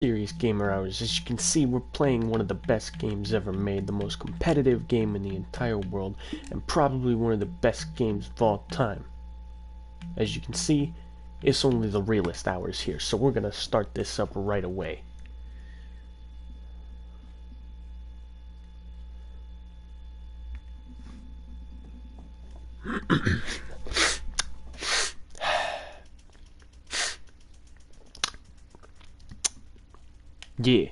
Serious Gamer Hours. As you can see, we're playing one of the best games ever made, the most competitive game in the entire world, and probably one of the best games of all time. As you can see, it's only the realest hours here, so we're gonna start this up right away. Yeah.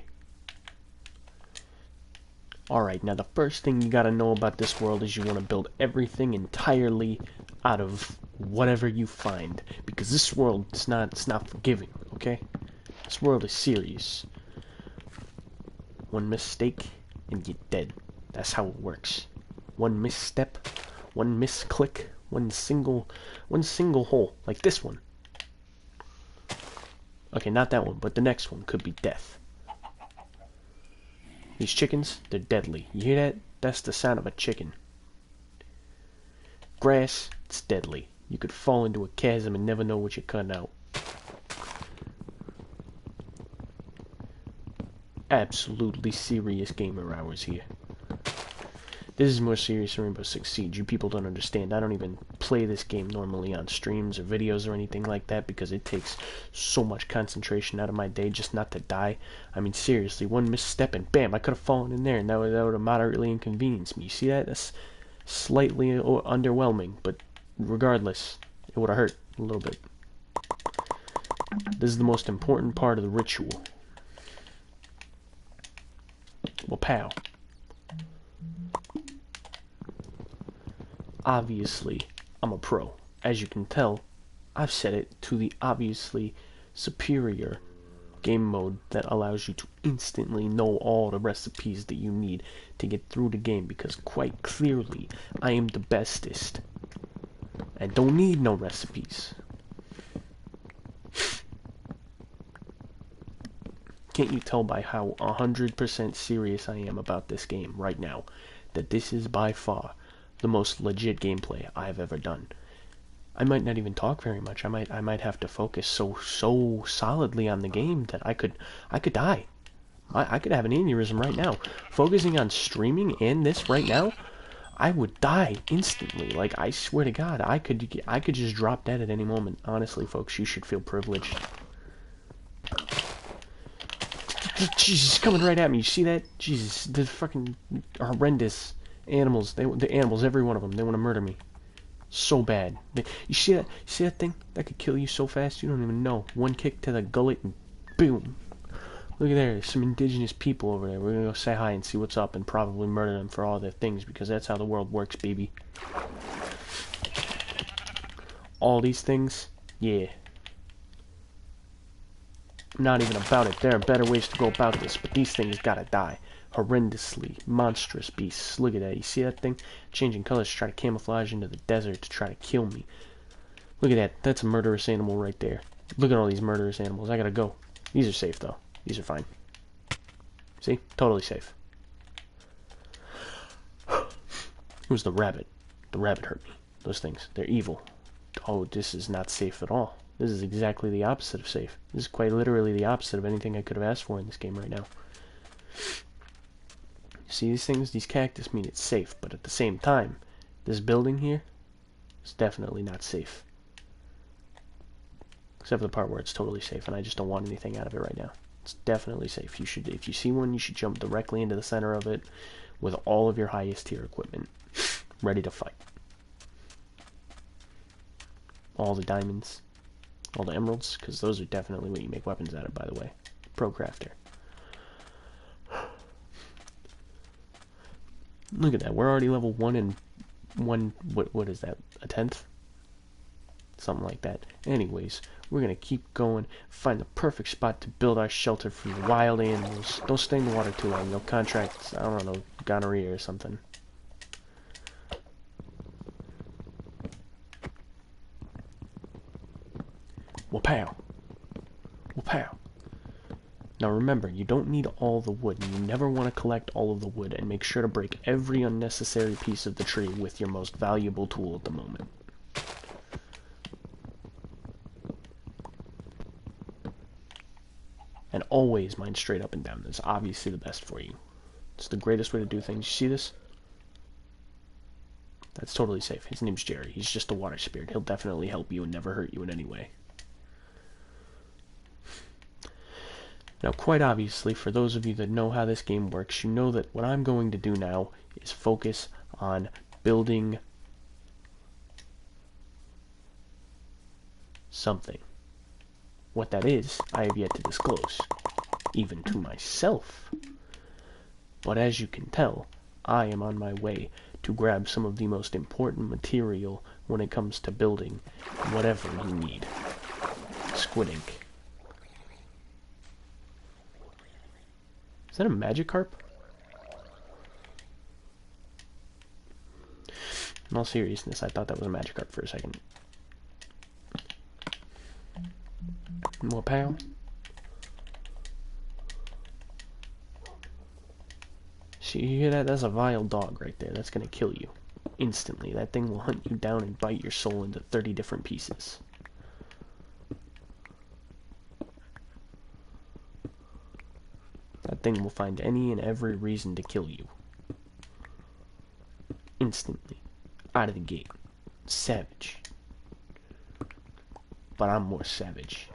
Alright, now the first thing you gotta know about this world is you want to build everything entirely out of whatever you find. Because this world is not forgiving, okay? This world is serious. One mistake and you're dead. That's how it works. One misstep, one misclick, one single hole, like this one. Okay, not that one, but the next one could be death. These chickens, they're deadly. You hear that? That's the sound of a chicken. Grass, it's deadly. You could fall into a chasm and never know what you're cutting out. Absolutely serious gamer hours here. This is more serious than Rainbow Six Siege. You people don't understand. I don't even play this game normally on streams or videos or anything like that because it takes so much concentration out of my day just not to die. I mean, seriously, one misstep and bam, I could have fallen in there and that would have moderately inconvenienced me. You see that? That's slightly underwhelming, but regardless, it would have hurt a little bit. This is the most important part of the ritual. Well, pow. Obviously, I'm a pro. As you can tell, I've set it to the obviously superior game mode that allows you to instantly know all the recipes that you need to get through the game because quite clearly, I am the bestest. I don't need no recipes. Can't you tell by how 100% serious I am about this game right now that this is by far the most legit gameplay I've ever done. I might not even talk very much. I might have to focus so solidly on the game that I could die. I could have an aneurysm right now. Focusing on streaming and this right now, I would die instantly. Like, I swear to God, I could just drop dead at any moment. Honestly, folks, you should feel privileged. Jesus, coming right at me. You see that? Jesus, the fucking horrendous animals. The animals, every one of them, they want to murder me. So bad. You see that? You see that thing? That could kill you so fast you don't even know. One kick to the gullet and boom. Look at there. There's some indigenous people over there. We're gonna go say hi and see what's up and probably murder them for all their things because that's how the world works, baby. All these things? Yeah. Not even about it. There are better ways to go about this, but these things gotta die. Horrendously monstrous beasts. Look at that. You see that thing? Changing colors to try to camouflage into the desert to try to kill me. Look at that. That's a murderous animal right there. Look at all these murderous animals. I gotta go. These are safe, though. These are fine. See? Totally safe. It was the rabbit. The rabbit hurt me. Those things. They're evil. Oh, this is not safe at all. This is exactly the opposite of safe. This is quite literally the opposite of anything I could have asked for in this game right now. See these things? These cactus mean it's safe, but at the same time, this building here is definitely not safe. Except for the part where it's totally safe, and I just don't want anything out of it right now. It's definitely safe. If you see one, you should jump directly into the center of it with all of your highest tier equipment, ready to fight. All the diamonds, all the emeralds, because those are definitely what you make weapons out of, by the way. Pro crafter. Look at that. We're already level 1 and 1. What is that? A 10th? Something like that. Anyways, we're going to keep going. Find the perfect spot to build our shelter from the wild animals. Don't stay in the water too long. You'll contract, I don't know, gonorrhea or something. Wapow. Wapow. Now remember, you don't need all the wood, and you never want to collect all of the wood, and make sure to break every unnecessary piece of the tree with your most valuable tool at the moment. And always mine straight up and down. That's obviously the best for you. It's the greatest way to do things. You see this? That's totally safe. His name's Jerry. He's just a water spirit. He'll definitely help you and never hurt you in any way. Now, quite obviously, for those of you that know how this game works, you know that what I'm going to do now is focus on building something. What that is, I have yet to disclose, even to myself. But as you can tell, I am on my way to grab some of the most important material when it comes to building whatever you need. Squid ink. Is that a Magikarp? In all seriousness, I thought that was a Magikarp for a second. More pow. See, you hear that? That's a vile dog right there. That's gonna kill you instantly. That thing will hunt you down and bite your soul into 30 different pieces. That thing will find any and every reason to kill you. Instantly. Out of the gate. Savage. But I'm more savage.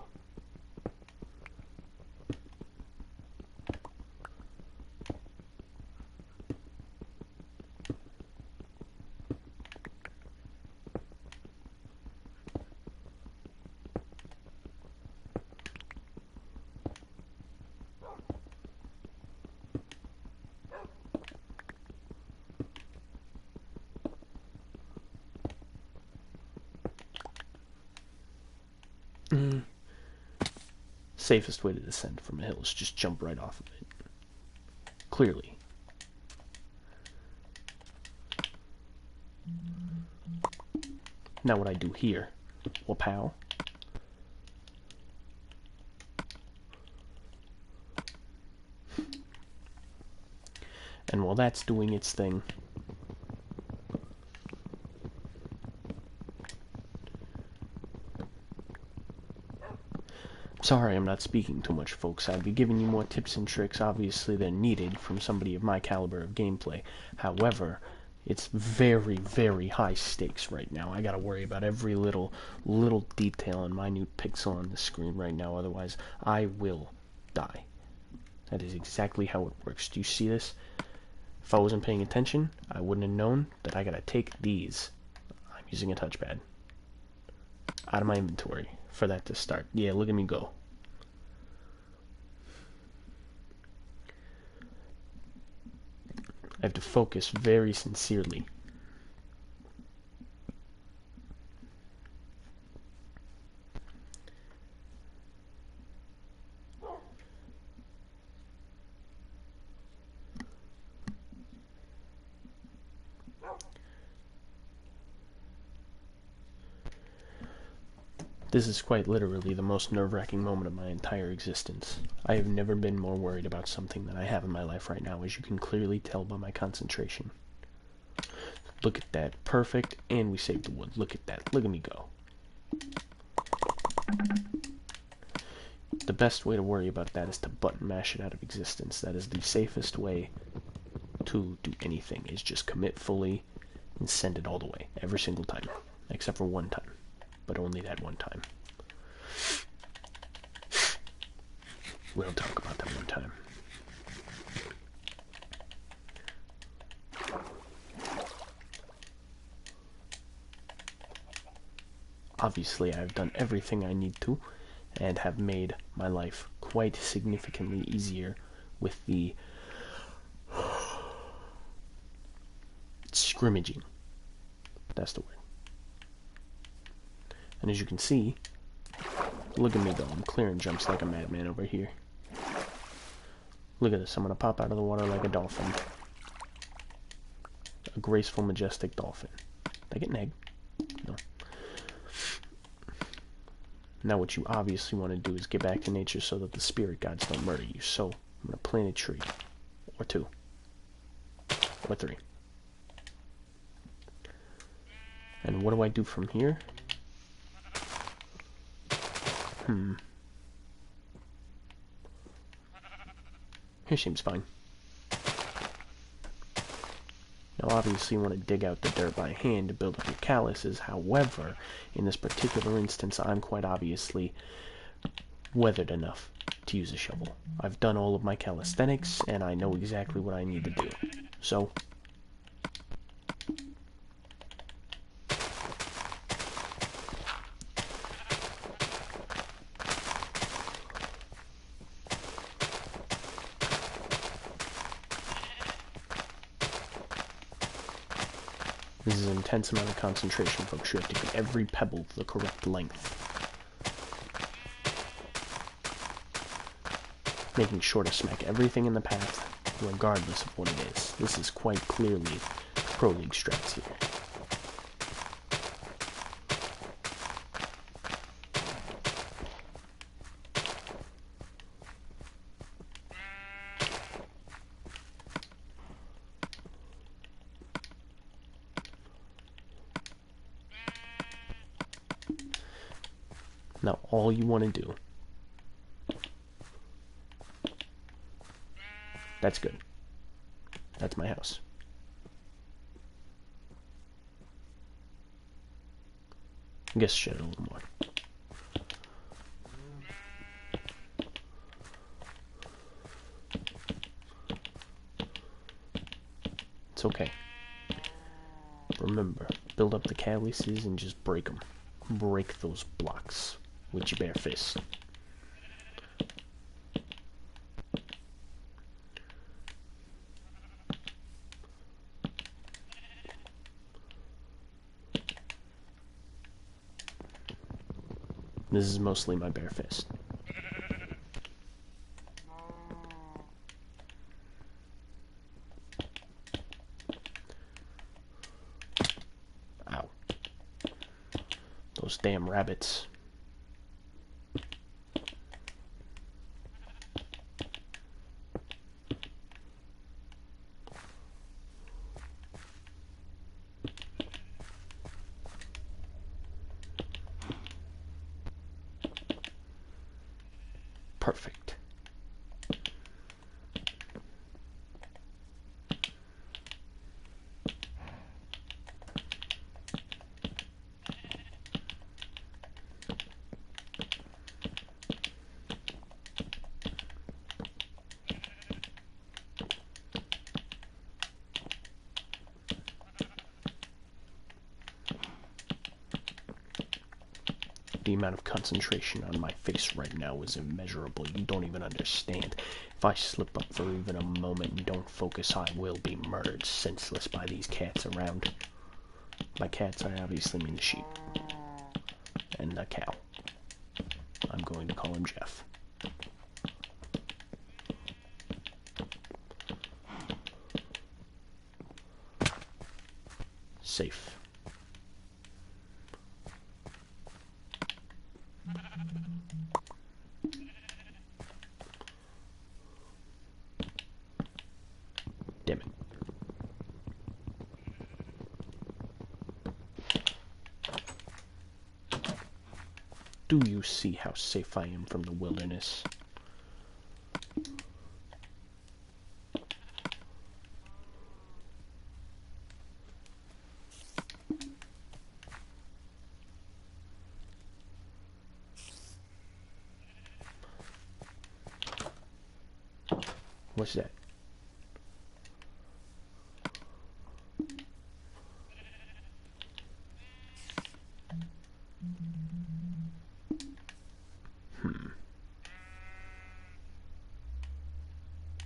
Safest way to descend from a hill is just jump right off of it. Clearly. Now what I do here, whoop-pow. And while that's doing its thing, sorry I'm not speaking too much, folks. I'd be giving you more tips and tricks. Obviously, they're needed from somebody of my caliber of gameplay. However, it's very, very high stakes right now. I gotta worry about every little detail and minute pixel on the screen right now. Otherwise, I will die. That is exactly how it works. Do you see this? If I wasn't paying attention, I wouldn't have known that I gotta take these. I'm using a touchpad. Out of my inventory for that to start. Yeah, look at me go. I have to focus very sincerely. This is quite literally the most nerve-wracking moment of my entire existence. I have never been more worried about something than I have in my life right now, as you can clearly tell by my concentration. Look at that. Perfect. And we saved the wood. Look at that. Look at me go. The best way to worry about that is to button mash it out of existence. That is the safest way to do anything, is just commit fully and send it all the way. Every single time. Except for one time. But only that one time. We'll talk about that one time. Obviously, I've done everything I need to, and have made my life quite significantly easier with the scrimmaging. That's the word. And as you can see, look at me go. I'm clearing jumps like a madman over here. Look at this. I'm going to pop out of the water like a dolphin. A graceful, majestic dolphin. Did I get an egg? No. Now what you obviously want to do is get back to nature so that the spirit gods don't murder you. So, I'm going to plant a tree. Or two. Or three. And what do I do from here? Here seems fine. Now obviously you want to dig out the dirt by hand to build up your calluses. However, in this particular instance, I'm quite obviously weathered enough to use a shovel. I've done all of my calisthenics, and I know exactly what I need to do. So, this is an intense amount of concentration, folks. You have to get every pebble the correct length. Making sure to smack everything in the path, regardless of what it is. This is quite clearly Pro League strats here. Now all you want to do, that's good. That's my house. I guess shed a little more. It's okay. Remember, build up the calluses and just break them. Break those blocks with your bare fist. This is mostly my bare fist. Ow. Those damn rabbits. Perfect. The amount of concentration on my face right now is immeasurable. You don't even understand. If I slip up for even a moment and don't focus, I will be murdered senseless by these cats around. By cats, I obviously mean the sheep. And the cow. I'm going to call him Jeff. Safe. Damn it. Do you see how safe I am from the wilderness? What's that?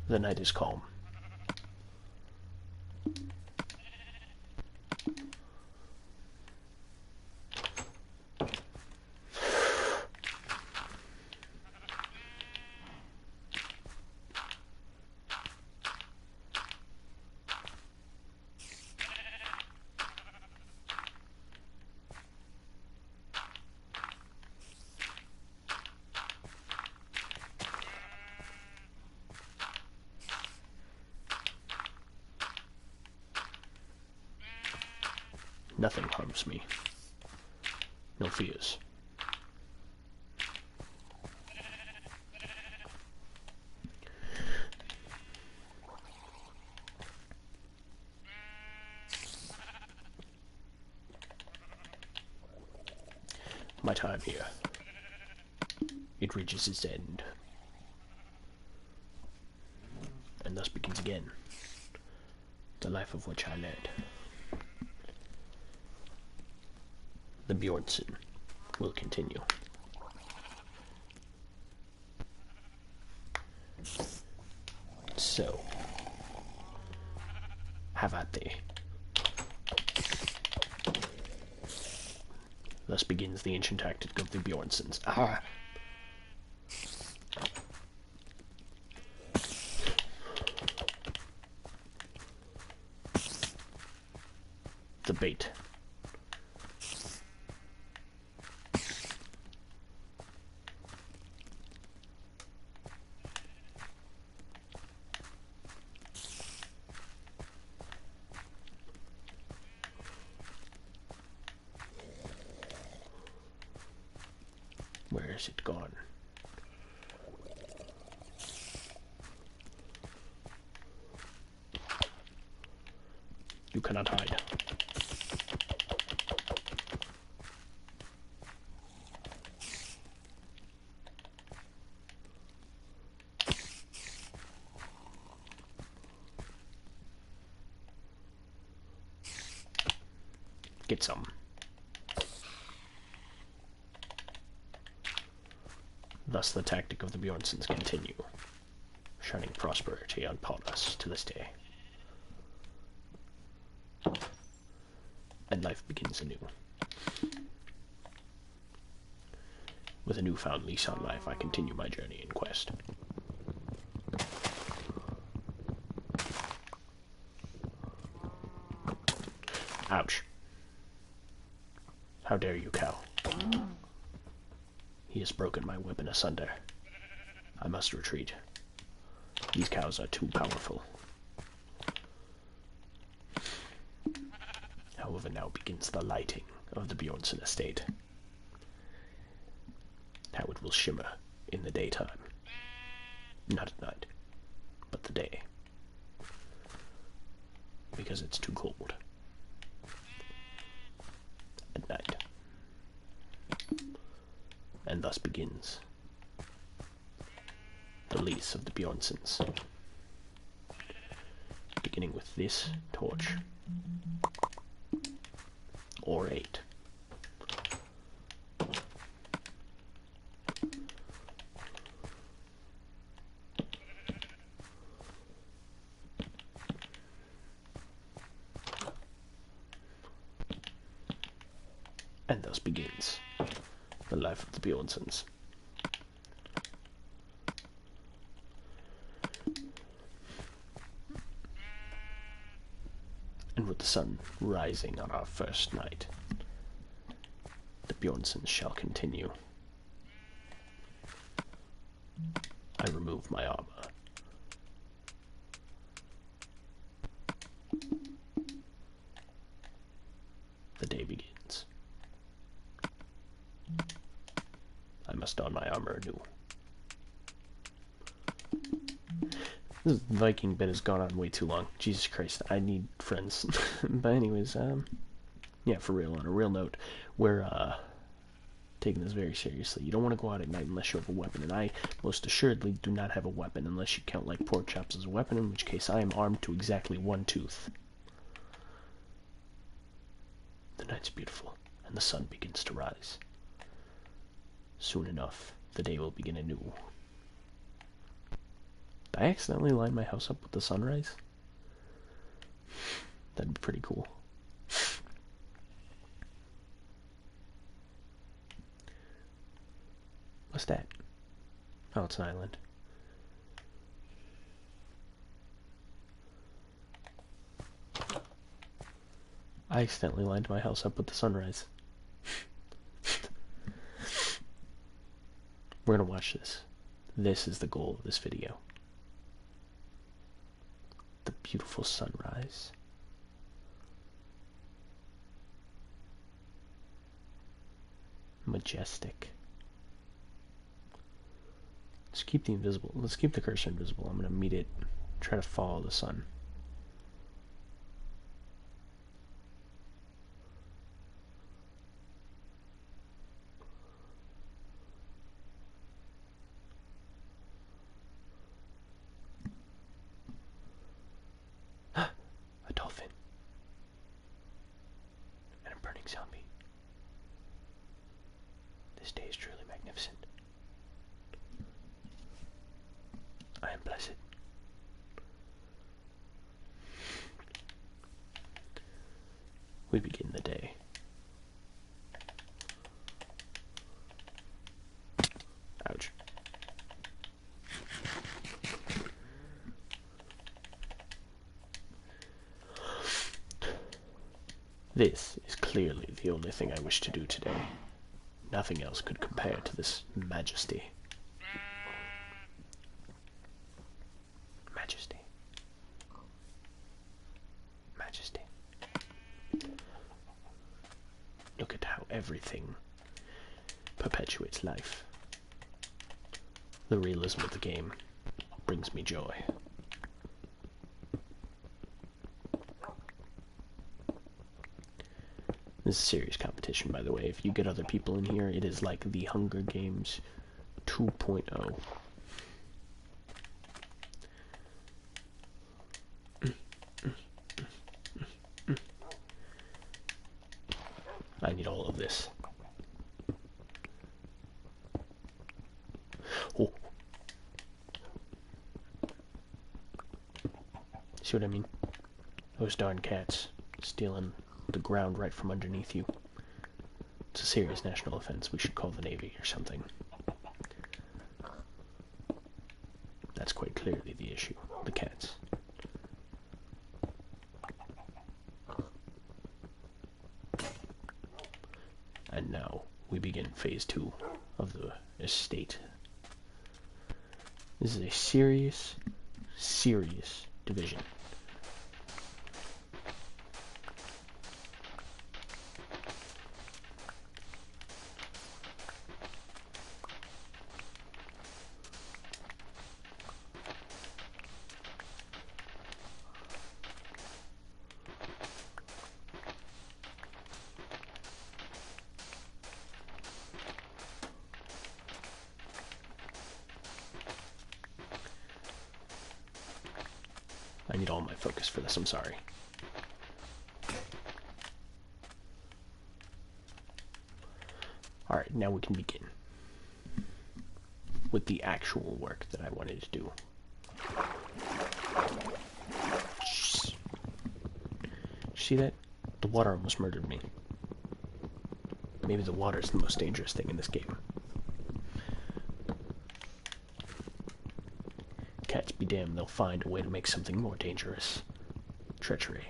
The night is calm. Nothing harms me. No fears. My time here. It reaches its end. And thus begins again the life of which I led. The Bjornsson will continue. So, have at thee. Thus begins the ancient tactic of the Bjornssons. Ah! The bait. Where is it gone? You cannot hide. Get some. Thus the tactic of the Bjornssons continue, shining prosperity upon us to this day. And life begins anew. With a newfound lease on life, I continue my journey in quest. Ouch. How dare you, cow? He has broken my weapon asunder. I must retreat. These cows are too powerful. However, now begins the lighting of the Bjornsson estate. How it will shimmer in the daytime. Not at night, but the day. Because it's too cold. At night. And thus begins the lease of the Bjornssons. Beginning with this torch. Or 8. And thus begins the life of the Bjornssons. And with the sun rising on our first night, the Bjornssons shall continue. I remove my armor. The day begins. I must don my armor anew. This Viking bit has gone on way too long. Jesus Christ, I need friends. But anyways, yeah, for real, on a real note, we're taking this very seriously. You don't want to go out at night unless you have a weapon, and I most assuredly do not have a weapon unless you count like pork chops as a weapon, in which case I am armed to exactly 1 tooth. The night's beautiful, and the sun begins to rise. Soon enough, the day will begin anew. Did I accidentally line my house up with the sunrise? That'd be pretty cool. What's that? Oh, it's an island. I accidentally lined my house up with the sunrise. We're gonna watch this. This is the goal of this video. The beautiful sunrise. Majestic. Let's keep the invisible. Let's keep the cursor invisible. I'm gonna meet it. Try to follow the sun. This day is truly magnificent. I am blessed. We begin the day. Ouch. This is clearly the only thing I wish to do today. Nothing else could compare to this majesty. Majesty. Majesty. Look at how everything perpetuates life. The realism of the game brings me joy. This is serious competition, by the way. If you get other people in here, it is like the Hunger Games 2.0. I need all of this. Oh. See what I mean? Those darn cats stealing the ground right from underneath you. It's a serious national offense. We should call the Navy or something. That's quite clearly the issue. The cats. And now we begin phase 2 of the estate. This is a serious, serious division. I need all my focus for this, I'm sorry. Alright, now we can begin with the actual work that I wanted to do. See that? The water almost murdered me. Maybe the water is the most dangerous thing in this game. Cats be damned, they'll find a way to make something more dangerous. Treachery.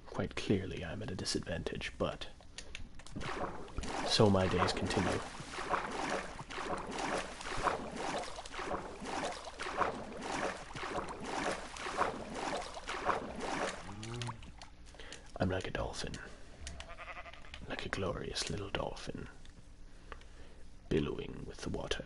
Quite clearly I'm at a disadvantage, but so my days continue. I'm like a dolphin. Like a glorious little dolphin, billowing with the water.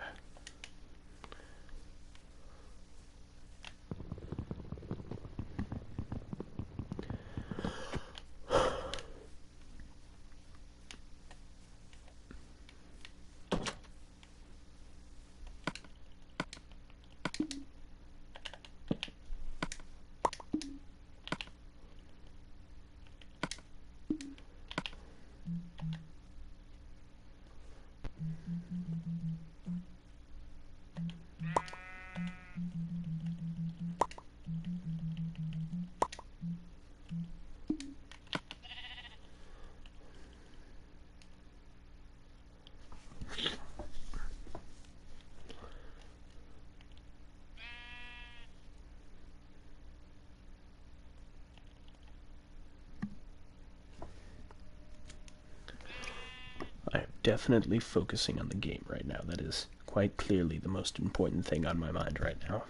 I am definitely focusing on the game right now. That is quite clearly the most important thing on my mind right now.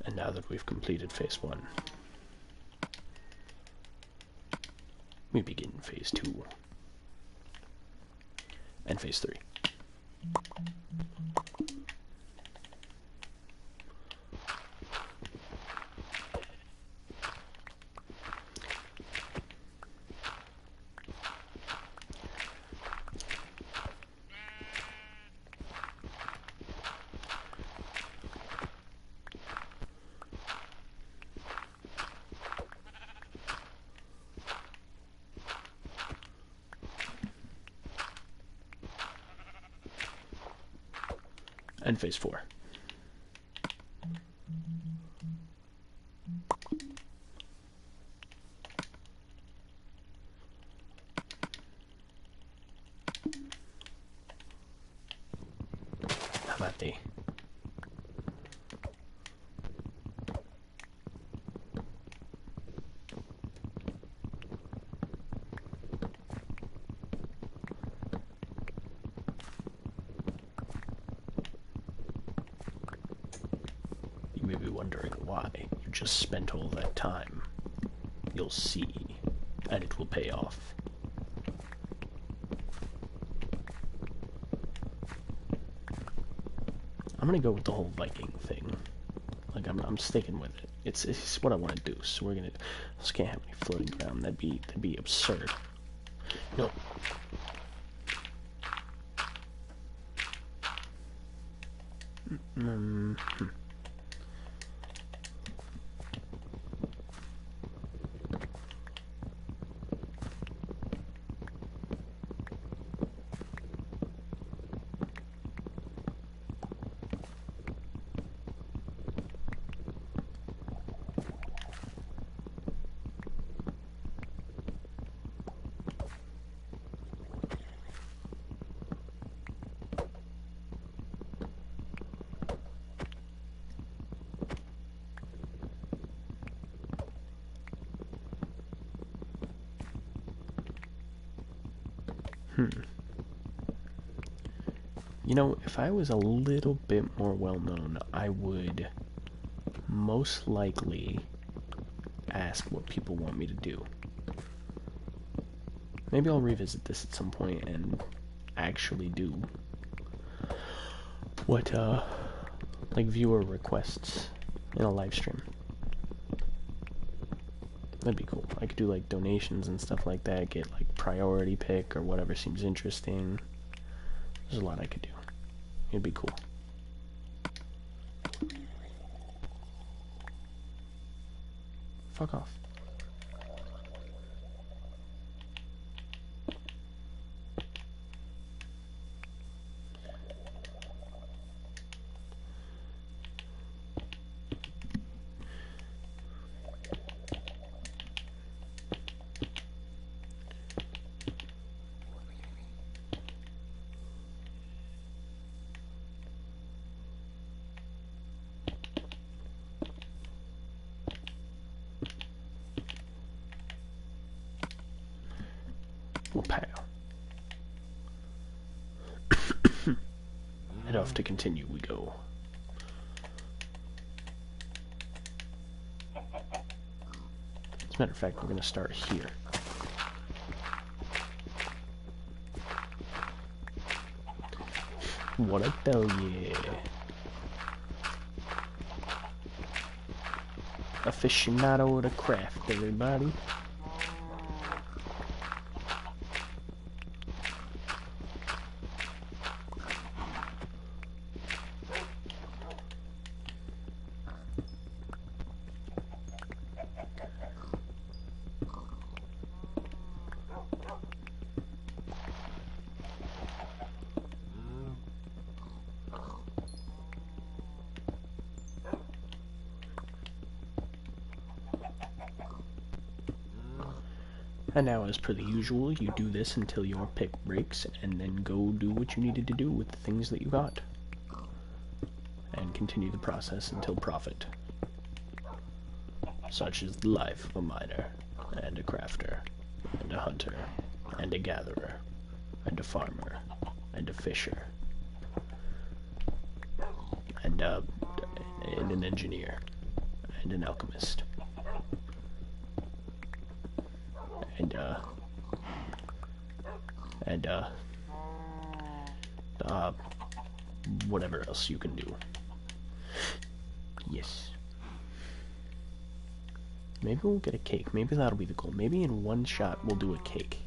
And now that we've completed phase 1, we begin phase 2 and phase 3. and phase 4. How about they? You may be wondering why you just spent all that time. You'll see, and it will pay off. I'm gonna go with the whole Viking thing. Like I'm sticking with it. It's what I want to do. So we're gonna. Just can't have any floating ground. That'd be absurd. No. You know, if I was a little bit more well-known, I would most likely ask what people want me to do. Maybe I'll revisit this at some point and actually do what, like viewer requests in a live stream. That'd be cool. I could do like donations and stuff like that, get like priority pick or whatever seems interesting. There's a lot I could do. It'd be cool. Fuck off. Pow. And off to continue we go. As a matter of fact, we're going to start here. What a bell, yeah. Aficionado of the craft, everybody. And now, as per the usual, you do this until your pick breaks, and then go do what you needed to do with the things that you got. And continue the process until profit. Such is the life of a miner, and a crafter, and a hunter, and a gatherer, and a farmer, and a fisher, and an engineer, and an alchemist. Whatever else you can do. Yes. Maybe we'll get a cake. Maybe that'll be the goal. Maybe in one shot we'll do a cake.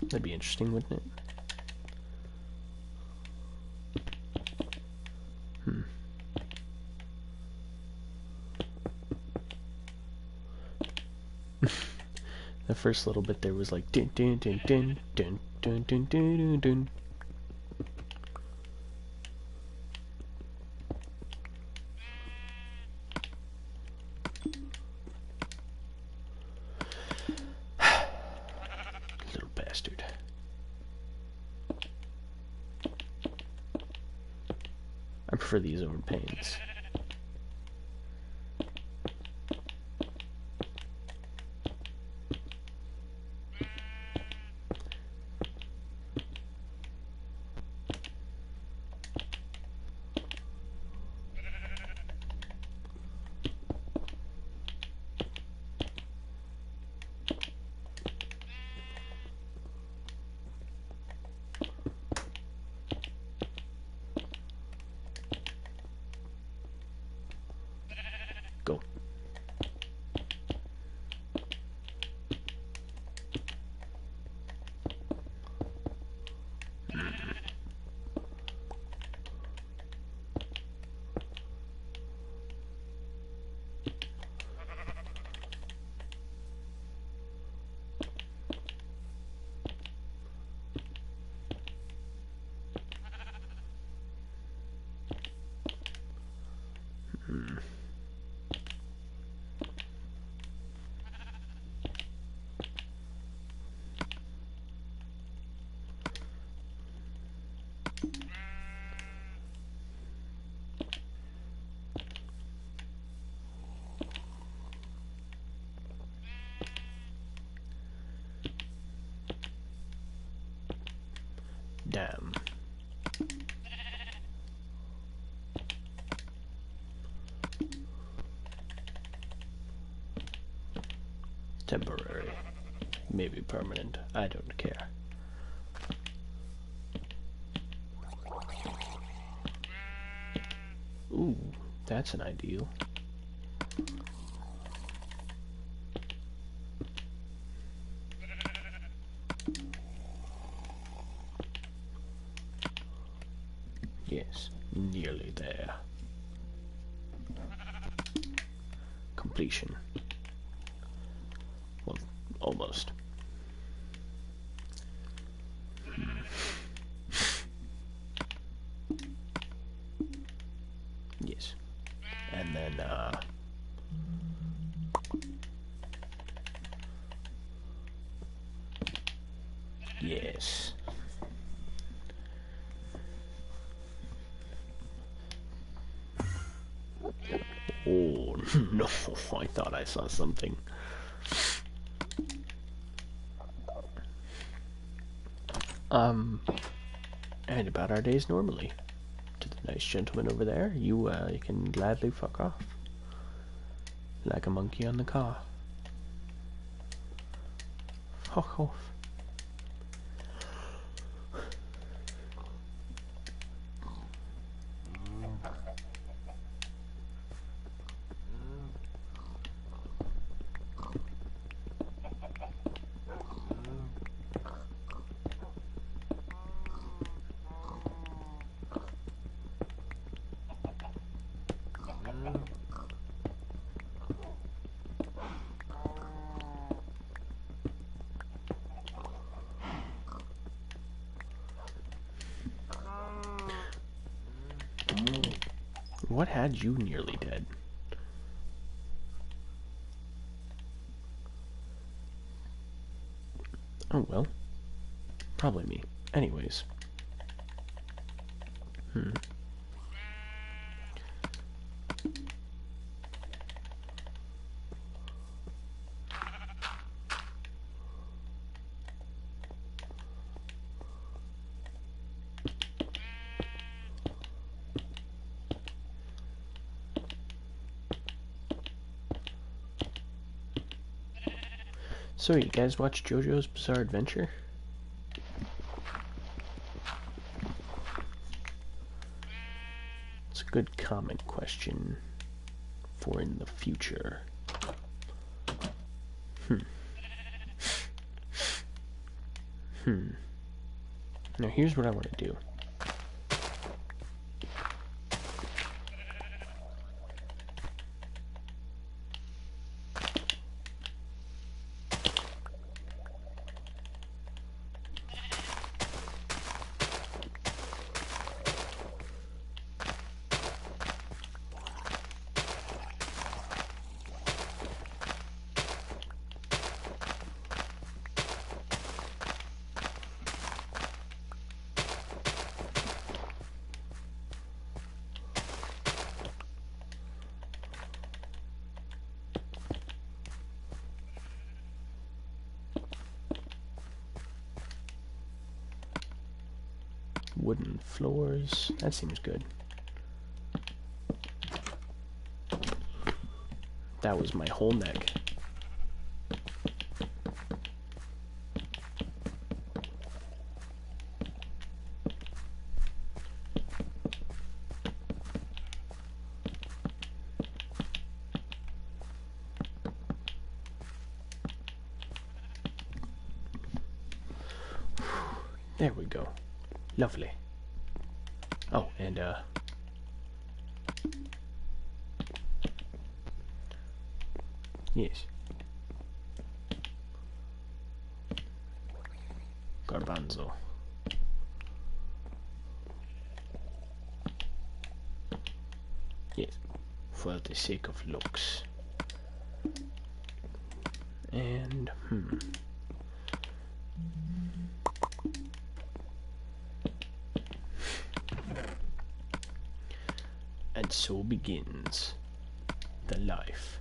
That'd be interesting, wouldn't it? The first little bit there was like dun dun dun dun dun dun dun dun dun dun. Little bastard. I prefer these over pains. Go. Damn. Temporary. Maybe permanent. I don't care. Ooh, that's an ideal. Yes, nearly there. Completion. Well, almost. Yes. And then, yes. Oh, no, I thought I saw something. And about our days normally. To the nice gentleman over there, you can gladly fuck off. Like a monkey on the car. Fuck off. What had you nearly dead? Oh well. Probably me. Anyways. So, you guys watch JoJo's Bizarre Adventure? It's a good comment question for in the future. Now, here's what I want to do. wooden floors. That seems good. That was my whole neck. There we go. Lovely. Oh, and yes. Garbanzo. Yes. For the sake of looks. And And so begins the life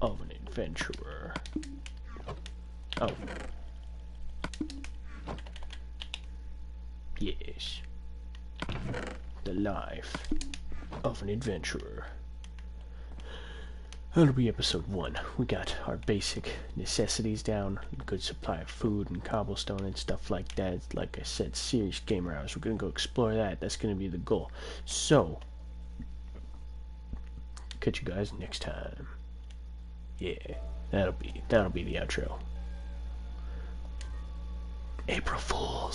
of an adventurer. Oh. Yes. The life of an adventurer. That'll be episode 1. We got our basic necessities down, a good supply of food and cobblestone and stuff like that. Like I said, serious gamer hours. We're gonna go explore that. That's gonna be the goal. So, catch you guys next time. Yeah, that'll be the outro. April Fools.